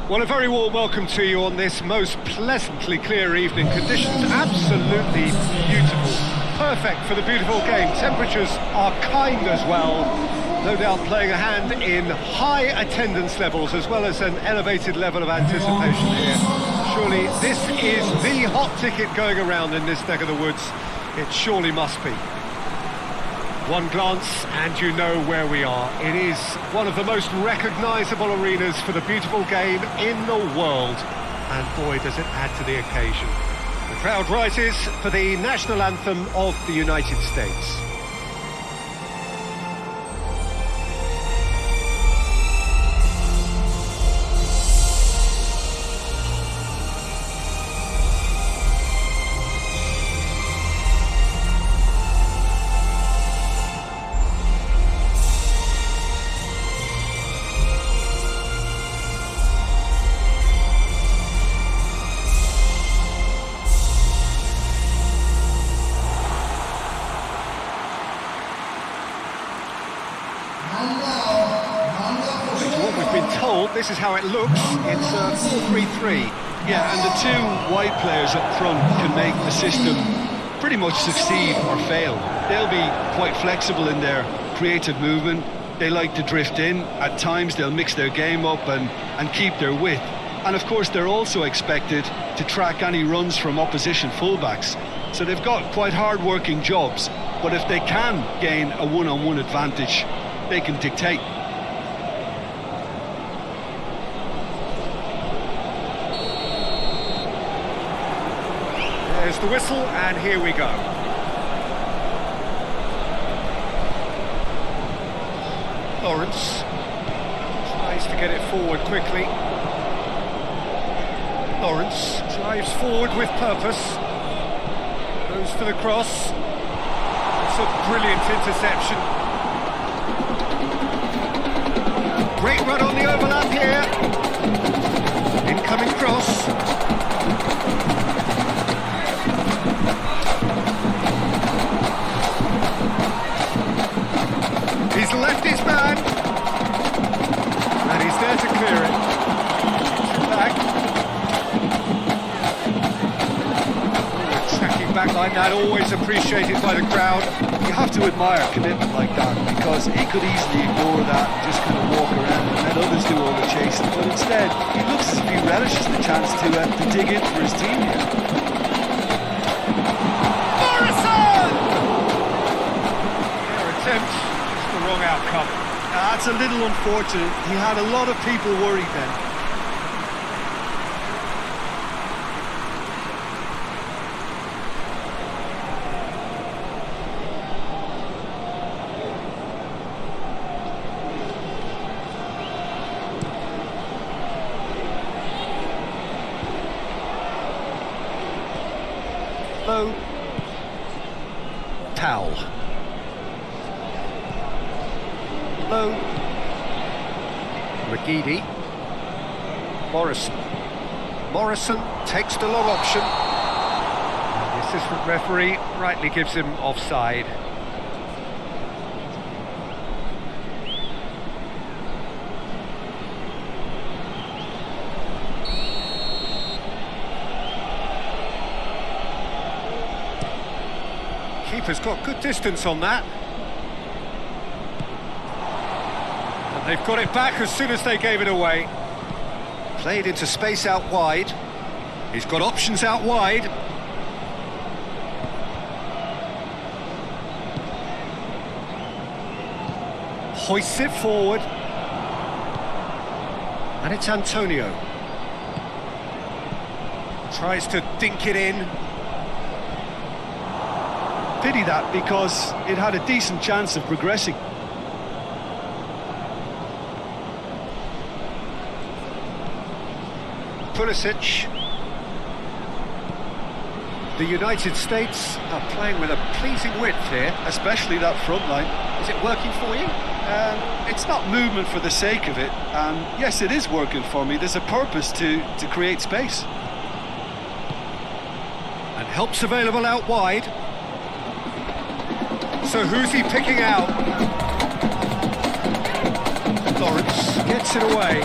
Well, a very warm welcome to you on this most pleasantly clear evening. Conditions absolutely beautiful. Perfect for the beautiful game. Temperatures are kind as well. No doubt playing a hand in high attendance levels as well as an elevated level of anticipation here. Surely this is the hot ticket going around in this neck of the woods. It surely must be. One glance and you know where we are. It is one of the most recognisable arenas for the beautiful game in the world. And boy, does it add to the occasion. The crowd rises for the national anthem of the United States. This is how it looks. It's a 4-3-3. Yeah, and the two wide players up front can make the system pretty much succeed or fail. They'll be quite flexible in their creative movement. They like to drift in. At times they'll mix their game up and keep their width. And of course they're also expected to track any runs from opposition fullbacks. So they've got quite hard-working jobs. But if they can gain a one-on-one advantage, they can dictate. There's the whistle, and here we go. Lawrence tries to get it forward quickly. Lawrence drives forward with purpose. Goes for the cross. It's a brilliant interception. Great run on the overlap here. Incoming cross. He's left his man, and he's there to clear it. Gets it back. Tracking back like that, always appreciated by the crowd. You have to admire commitment like that, because he could easily ignore that and just kind of walk around and let others do all the chasing. But instead, he looks as if he relishes the chance to dig in for his team here. Their attempt. Wrong outcome. That's a little unfortunate. He had a lot of people worried then. Low. Towel. Low. McGeady. Morrison takes the long option. The assistant referee rightly gives him offside. Keeper's got good distance on that. They've got it back as soon as they gave it away. Played into space out wide. He's got options out wide. Hoists it forward. And it's Antonio. Tries to dink it in. Pity that, because it had a decent chance of progressing. Pulisic. The United States are playing with a pleasing width here. Especially that front line. Is it working for you? It's not movement for the sake of it. Yes, it is working for me. There's a purpose to create space. And help's available out wide. So who's he picking out? Lawrence gets it away.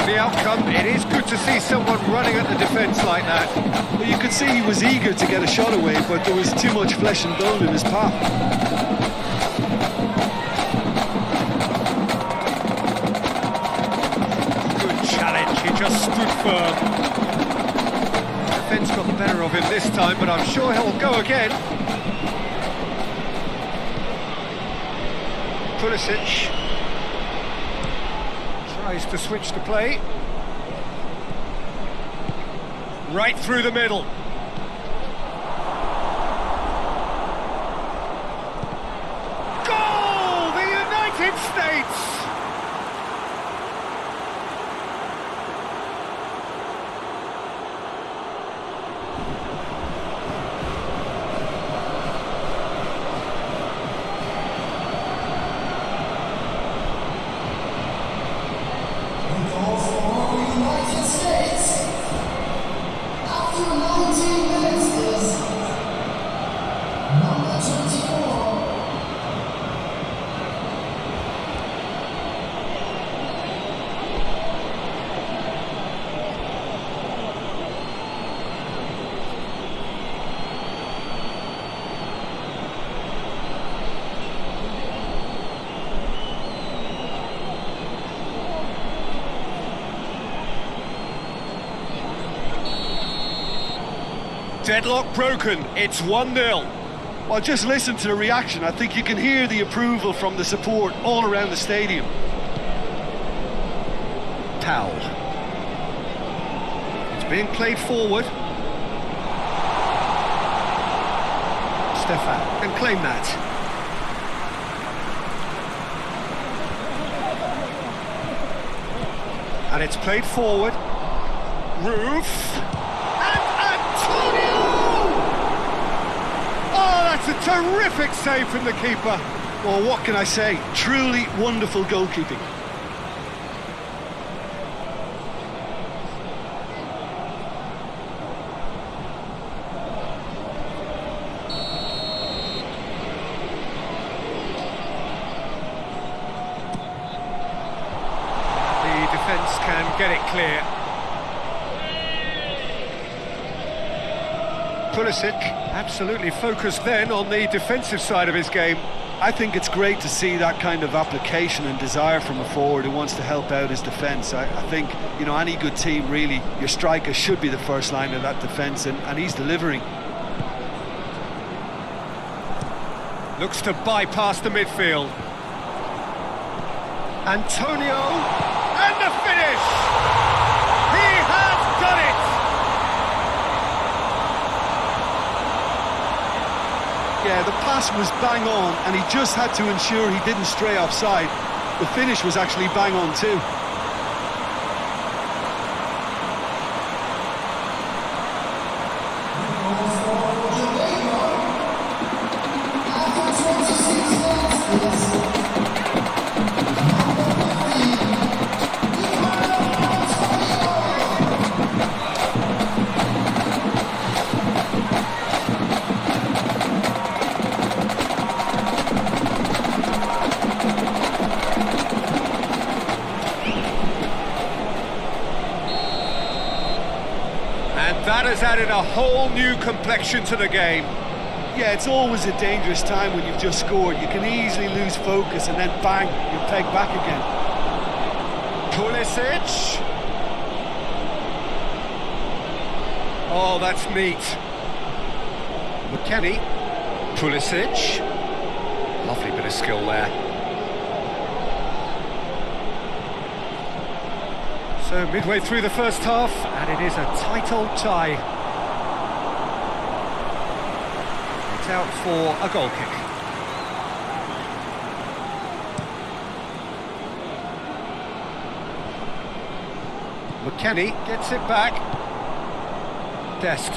the outcome. It is good to see someone running at the defence like that. Well, you could see he was eager to get a shot away, but there was too much flesh and bone in his path. Good challenge, he just stood firm. Defence got the better of him this time, but I'm sure he'll go again. Pulisic tries to switch the play. Right through the middle. Goal! The United States! Deadlock broken, it's 1-0. Well, just listen to the reaction. I think you can hear the approval from the support all around the stadium. Towel. It's being played forward. Stefan can claim that. And it's played forward. Roof. It's a terrific save from the keeper. Well, what can I say? Truly wonderful goalkeeping. The defence can get it clear. Pulisic absolutely focused then on the defensive side of his game. I think it's great to see that kind of application and desire from a forward who wants to help out his defence. I think, you know, any good team, really, your striker should be the first line of that defence, and he's delivering. Looks to bypass the midfield. Antonio, and the finish! He has done it! Yeah, the pass was bang on, and he just had to ensure he didn't stray offside. The finish was actually bang on too. That has added a whole new complexion to the game. Yeah, it's always a dangerous time when you've just scored. You can easily lose focus and then bang, you're pegged back again. Pulisic. Oh, that's neat. McKennie. Pulisic. Lovely bit of skill there. So midway through the first half, and it is a tight old tie. It's out for a goal kick. McKennie gets it back. Dest.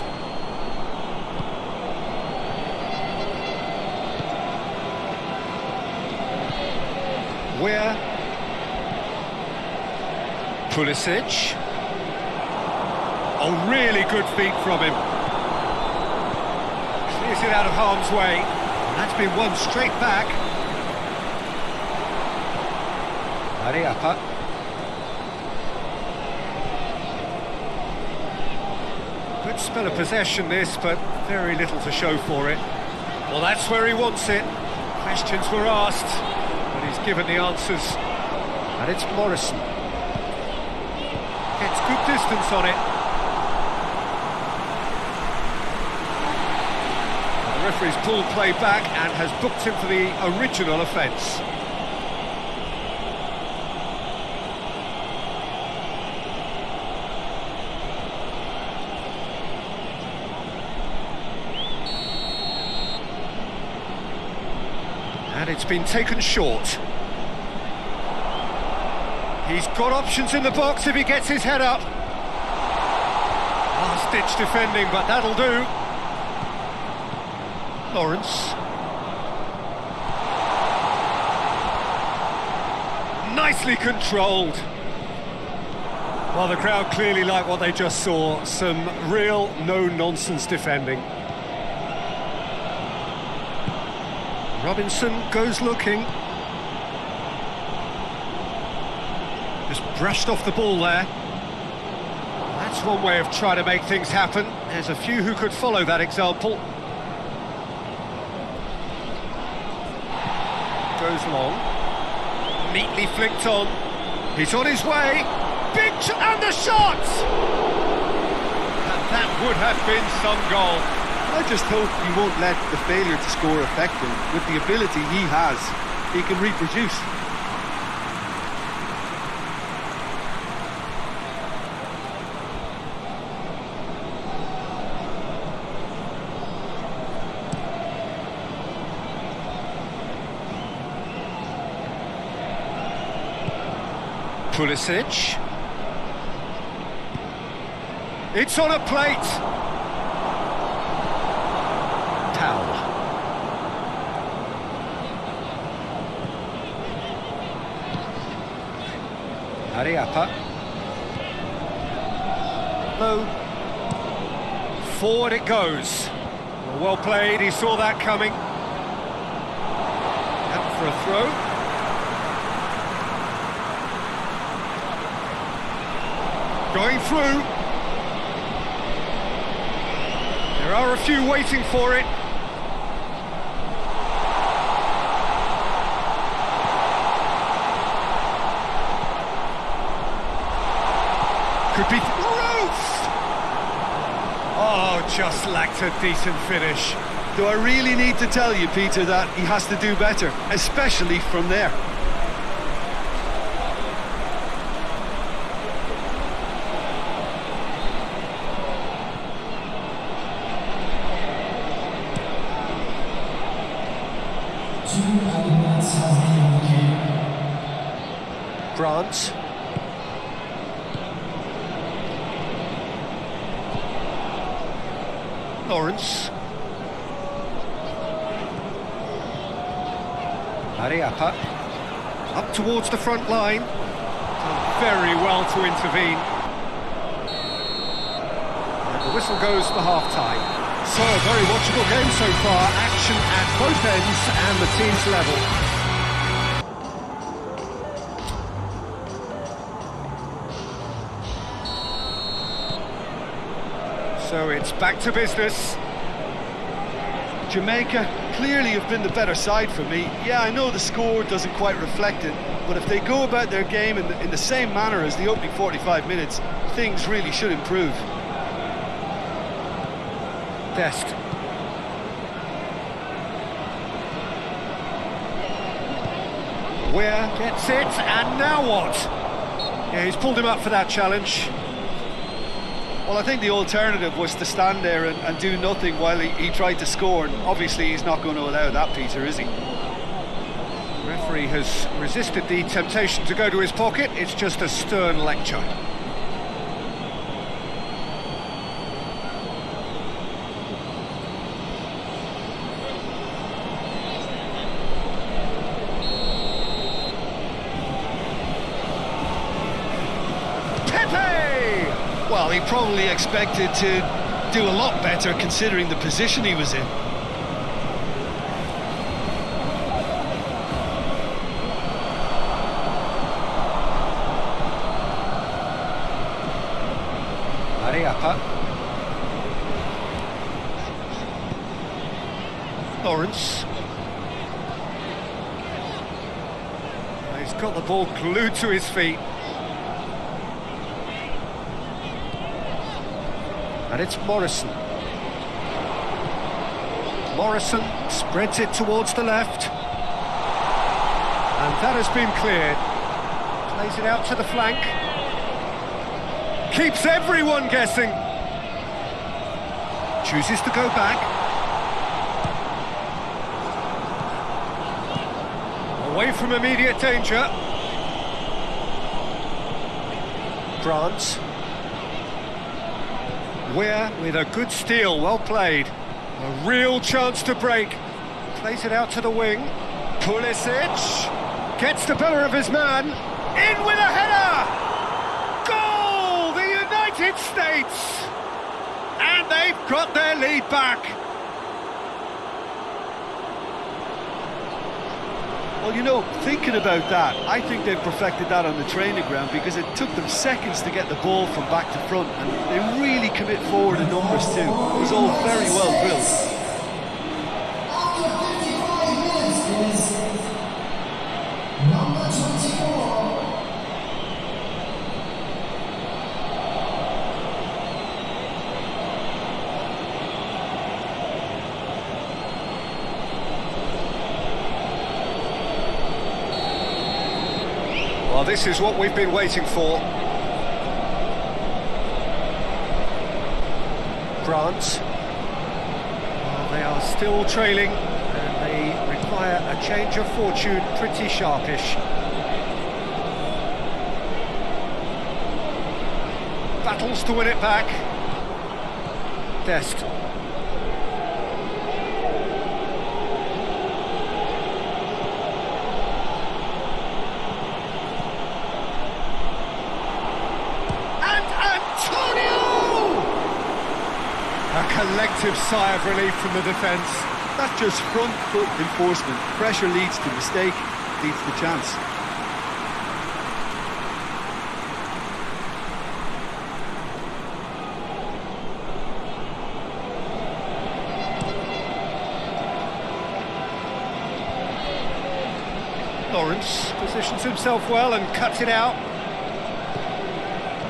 Where? Pulisic. Oh, really good feet from him. Clears it out of harm's way. That's been won straight back. Ariapa. Spell of possession this, but very little to show for it. Well, that's where he wants it. Questions were asked, but he's given the answers. And it's Morrison. Gets good distance on it. The referee's pulled play back and has booked him for the original offence. And it's been taken short. He's got options in the box if he gets his head up. Last-ditch defending, but that'll do. Lawrence. Nicely controlled. Well, the crowd clearly like what they just saw. Some real no-nonsense defending. Robinson goes looking. Just brushed off the ball there. That's one way of trying to make things happen. There's a few who could follow that example. Goes long. Neatly flicked on. He's on his way. And the shot! And that would have been some goal. I just hope he won't let the failure to score affect him. With the ability he has, he can reproduce. Pulisic. It's on a plate. Towel. Ariapa. Low. Forward it goes. Well played, he saw that coming. Out for a throw. Going through. There are a few waiting for it. Could be Roof! Oh, just lacked a decent finish. Do I really need to tell you, Peter, that he has to do better, especially from there? Grant. Lawrence. Ariapa. Up towards the front line. Done very well to intervene. And the whistle goes for half-time. So, a very watchable game so far. Action at both ends and the team's level. So it's back to business. Jamaica clearly have been the better side for me. Yeah, I know the score doesn't quite reflect it, but if they go about their game in the same manner as the opening 45 minutes, things really should improve. Dest. Where gets it, and now what? Yeah, he's pulled him up for that challenge. Well, I think the alternative was to stand there and do nothing while he tried to score, and obviously he's not going to allow that, Peter, is he? The referee has resisted the temptation to go to his pocket. It's just a stern lecture. Well, he probably expected to do a lot better considering the position he was in. Ariapa. Lawrence. He's got the ball glued to his feet. And it's Morrison. Morrison spreads it towards the left. And that has been cleared. Plays it out to the flank. Keeps everyone guessing. Chooses to go back. Away from immediate danger. France. Weir with a good steal, well played. A real chance to break. Plays it out to the wing. Pulisic gets the better of his man. In with a header! Goal! The United States! And they've got their lead back. Well, you know, thinking about that, I think they've perfected that on the training ground because it took them seconds to get the ball from back to front, and they really commit forward in numbers too. It was all very well drilled. Well, this is what we've been waiting for. France. Well, they are still trailing, and they require a change of fortune pretty sharpish. Battles to win it back. Dest. A collective sigh of relief from the defence. That's just front foot enforcement. Pressure leads to mistake, leads to chance. Lawrence positions himself well and cuts it out.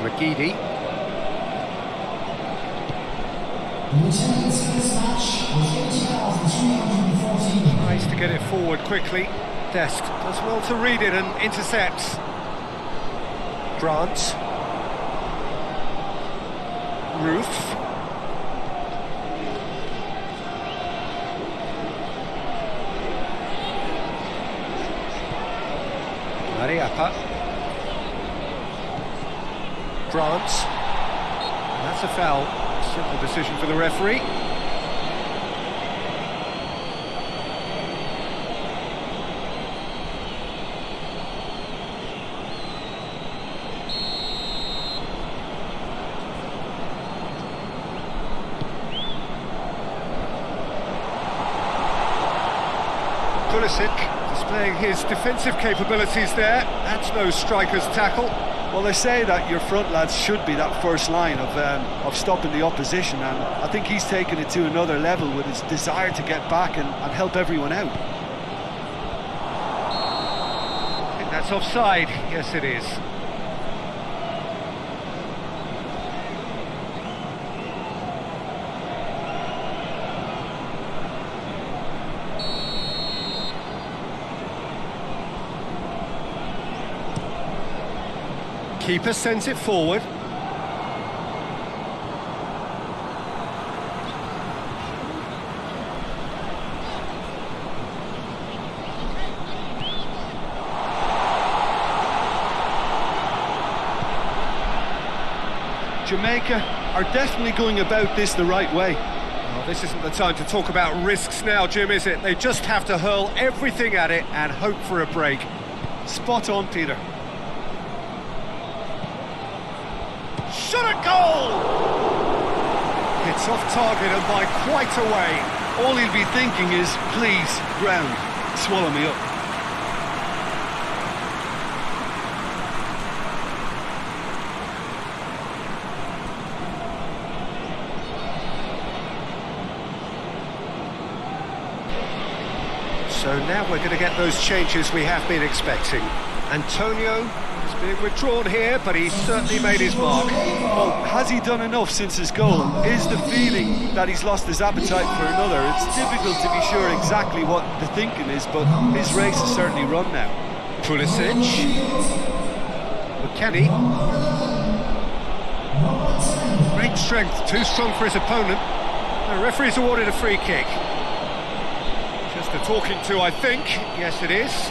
Reggie. Tries to get it forward quickly. Dest does well to read it and intercepts. France. Ruth. Mariappa. France. And that's a foul. Simple decision for the referee. Pulisic displaying his defensive capabilities there. That's no striker's tackle. Well, they say that your front lads should be that first line of stopping the opposition, and I think he's taken it to another level with his desire to get back and help everyone out. I think that's offside. Yes, it is. Keeper sends it forward. Jamaica are definitely going about this the right way. Well, this isn't the time to talk about risks now, Jim, is it? They just have to hurl everything at it and hope for a break. Spot on, Peter. Shot at goal! It's off target and by quite a way. All he'll be thinking is, please, ground, swallow me up. So now we're going to get those changes we have been expecting. Antonio is being withdrawn here, but he's certainly made his mark. Well, has he done enough since his goal? Is the feeling that he's lost his appetite for another? It's difficult to be sure exactly what the thinking is, but his race is certainly run now. Pulisic. McKennie. Great strength, too strong for his opponent. The referee's awarded a free kick. Just a talking to, I think. Yes, it is.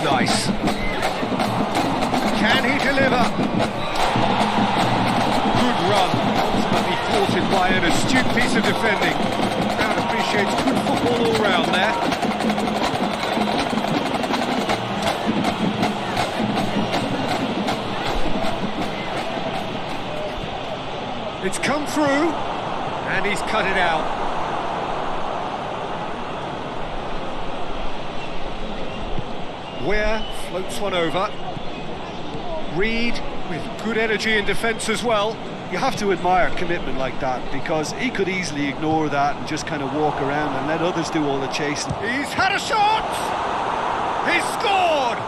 Nice. Can he deliver? Good run, ultimately thwarted by an astute piece of defending. The crowd appreciates good football all round there. It's come through, and he's cut it out. Ware floats one over. Reed with good energy in defence as well. You have to admire commitment like that, because he could easily ignore that and just kind of walk around and let others do all the chasing. He's had a shot! He's scored!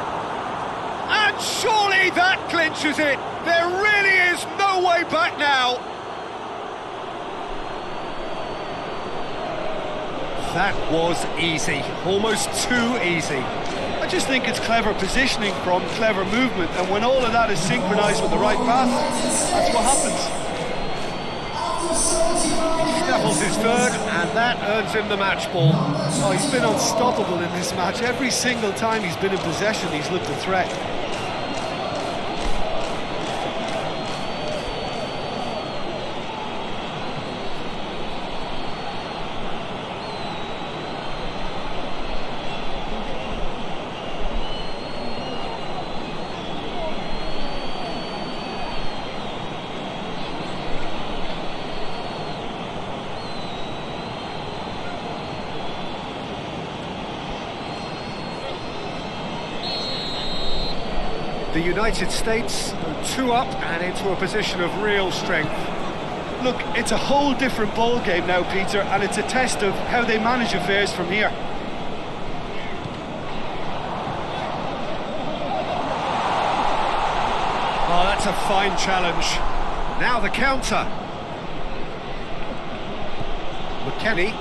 And surely that clinches it! There really is no way back now! That was easy, almost too easy. I just think it's clever positioning from clever movement, and when all of that is synchronised with the right pass, that's what happens. He snaffles his third, and that earns him the match ball. Oh, he's been unstoppable in this match. Every single time he's been in possession, he's looked a threat. The United States are 2 up and into a position of real strength. Look, it's a whole different ball game now, Peter, and it's a test of how they manage affairs from here. Oh, that's a fine challenge. Now the counter. McKennie.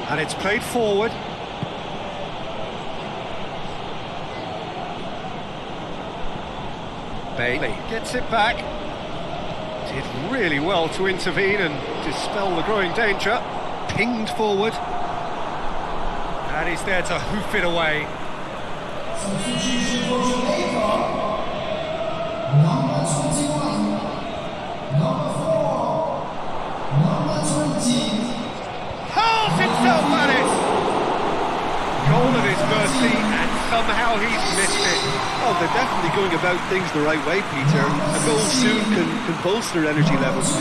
And it's played forward. Bailey gets it back. Did really well to intervene and dispel the growing danger. Pinged forward. And he's there to hoof it away. Substitution for Jamaica. Number 21. Number 4. Number 20. Hurls himself at it! Goal at his mercy, and somehow he's missed it. Oh, they're definitely going about things the right way, Peter. A goal soon can bolster energy levels.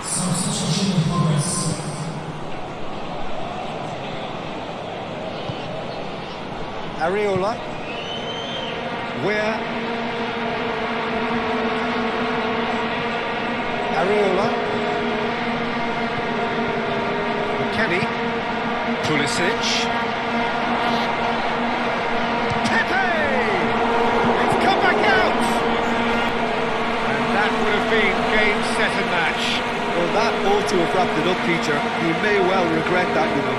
Substitution in progress. Areola. Where? Areola. McKennie. Pulisic. Pepe! It's come back out! And that would have been game, set and match. Well, that ought to have wrapped it up, Peter. He may well regret that, you know.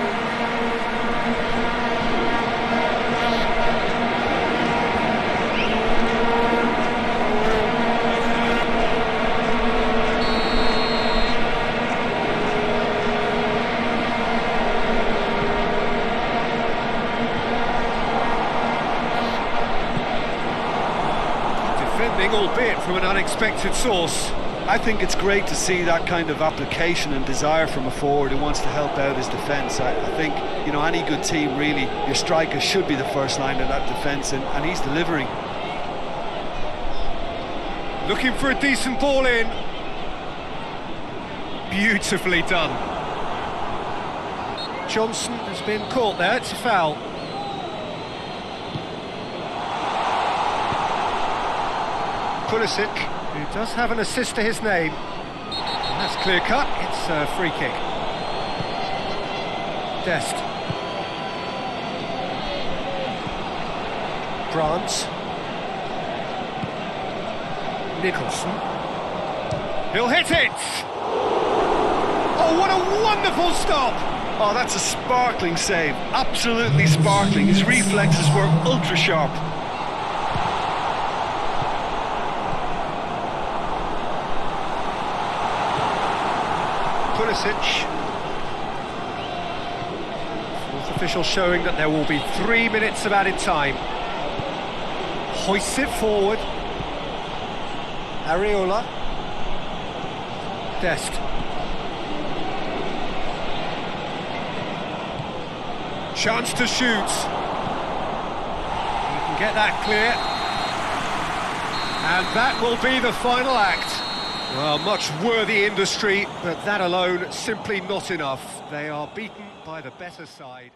evening, albeit from an unexpected source. I think it's great to see that kind of application and desire from a forward who wants to help out his defence. I think, you know, any good team, really, your striker should be the first line of that defence, and he's delivering. Looking for a decent ball in. Beautifully done. Johnson has been caught there, it's a foul. Pulisic, who does have an assist to his name. That's clear cut, it's a free kick. Dest. Brands. Nicholson. He'll hit it! Oh, what a wonderful stop! Oh, that's a sparkling save, absolutely sparkling. His reflexes were ultra sharp. Pulisic. Fourth official showing that there will be 3 minutes of added time. Hoists it forward. Areola. Dest. Chance to shoot. You can get that clear. And that will be the final act. Well, much worthy industry, but that alone simply not enough. They are beaten by the better side.